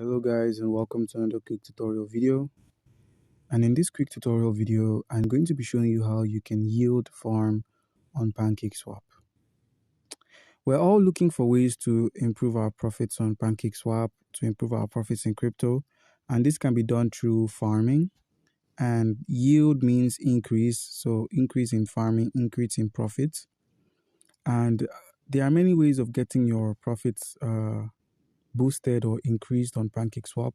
Hello guys, and welcome to another quick tutorial video. And in this quick tutorial video, I'm going to be showing you how you can yield farm on Pancakeswap. We're all looking for ways to improve our profits on Pancakeswap, to improve our profits in crypto, and this can be done through farming. And yield means increase, so increase in farming, increase in profits. And there are many ways of getting your profits boosted or increased on Pancakeswap.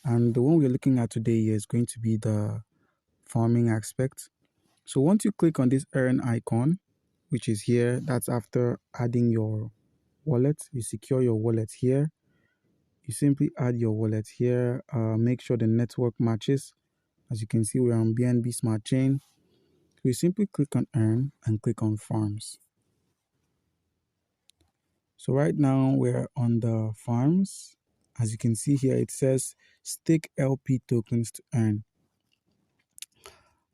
And the one we're looking at today is going to be the farming aspect. So once you click on this earn icon, which is here, that's after adding your wallet. You secure your wallet here. You simply add your wallet here. Make sure the network matches. As you can see, we're on Binance Smart Chain. So you simply click on earn and click on farms. So right now we're on the farms. As you can see here, it says stake LP tokens to earn.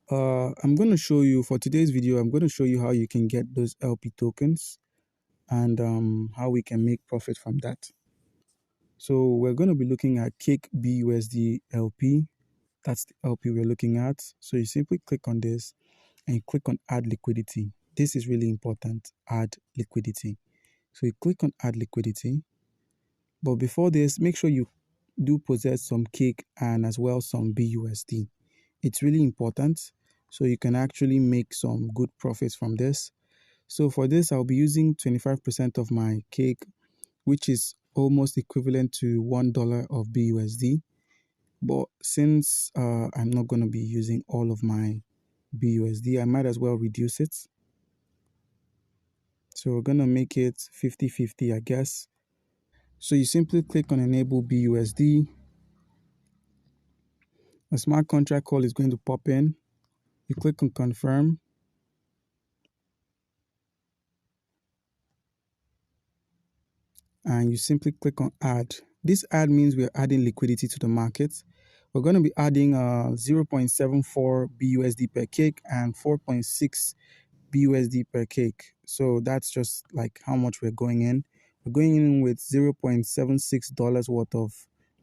I'm going to show you for today's video, I'm going to show you how you can get those LP tokens and how we can make profit from that. So we're going to be looking at Cake BUSD LP. That's the LP we're looking at. So you simply click on this and you click on add liquidity. This is really important, add liquidity. So you click on add liquidity. But before this, make sure you do possess some Cake and as well some BUSD. It's really important so you can actually make some good profits from this. So for this, I'll be using 25% of my Cake, which is almost equivalent to $1 of BUSD. But since I'm not going to be using all of my BUSD, I might as well reduce it. So we're going to make it 50-50, I guess. So you simply click on enable BUSD. A smart contract call is going to pop in. You click on confirm. And you simply click on add. This add means we're adding liquidity to the market. We're going to be adding 0.74 BUSD per cake and 4.6 BUSD per cake. So that's just like how much we're going in. We're going in with $0.76 worth of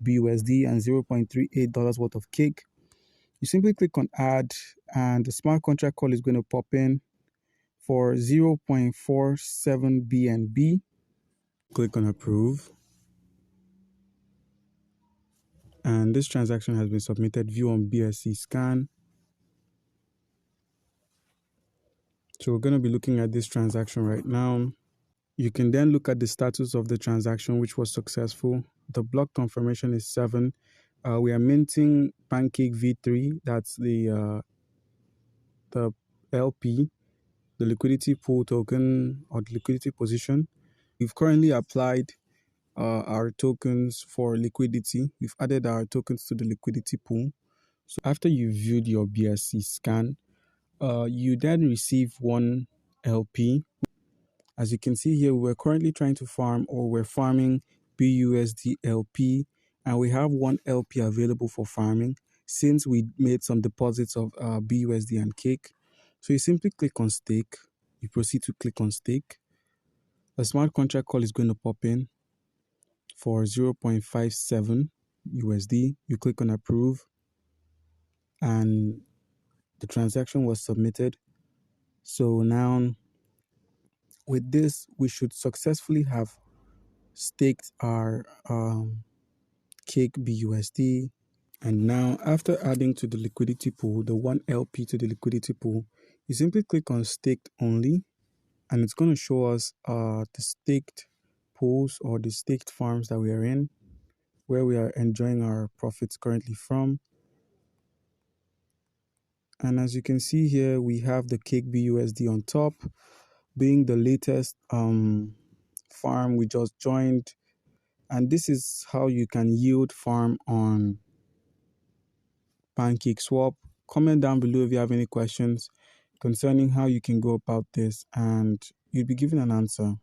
BUSD and $0.38 worth of cake. You simply click on add and the smart contract call is going to pop in for 0.47 BNB. Click on approve. And this transaction has been submitted. View on BSC scan. So we're going to be looking at this transaction right now. You can then look at the status of the transaction, which was successful. The block confirmation is 7. We are minting Pancake V3. That's the LP, the liquidity pool token or the liquidity position. We've currently applied our tokens for liquidity. We've added our tokens to the liquidity pool. So after you viewed your BSC scan, you then receive one LP. As you can see here, we're currently trying to farm, or we're farming BUSD LP, and we have one LP available for farming since we made some deposits of BUSD and Cake. So you simply click on stake. You proceed to click on stake. A smart contract call is going to pop in for 0.57 USD. You click on approve, and the transaction was submitted. So now with this, we should successfully have staked our Cake BUSD. And now after adding to the liquidity pool, the one LP to the liquidity pool, you simply click on staked only, and it's going to show us the staked pools or the staked farms that we are in, where we are enjoying our profits currently from. And as you can see here, we have the Cake BUSD on top, being the latest farm we just joined. And this is how you can yield farm on Pancakeswap. Comment down below if you have any questions concerning how you can go about this, and you'll be given an answer.